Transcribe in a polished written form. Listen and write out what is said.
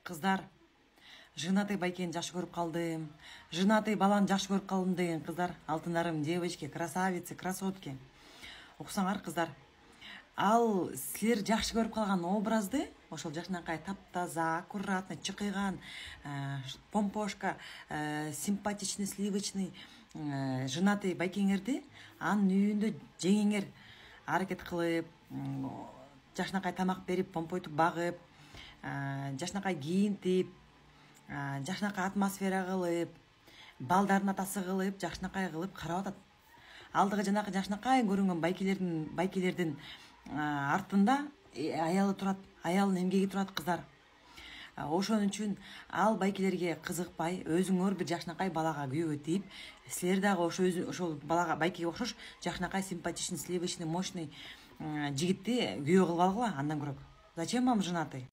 Кыздар, женатый байкени жакшы көрүп калдым. Женатый баланы жакшы көрүп калдым деген кыздар, алтындарым, девочки, красавицы, красотки. Уксаңар кыздар. Ал силер жакшы көрүп калган образды, ошол жакшынакай таптаза, аккуратный, чыкыйган, помпошка, симпатичный, сливочный женатый байкеңерди анын үйүндө жеңеңер аракет кылып, жакшынакай тамак берип, помпойтуп багып, жакшынакай кийинтип, жакшынакай атмосфера кылып, балдардын атасы кылып, жакшынакай кылып карап атат. Алдыгы жанакы жакшынакай көрүнгөн байкелердин артында аялы турат, аялынын эмгеги турат кыздар. Ошон үчүн ал байкелерге кызыкпай, өзүңөр бир жакшынакай балага күйөөгө тийип, силер дагы ошол балага байкеге окшош жакшынакай симпатичный, сливочный, мощный жигитти күйөө кылып алгыла, андан көрөк. Зачем вам женатый?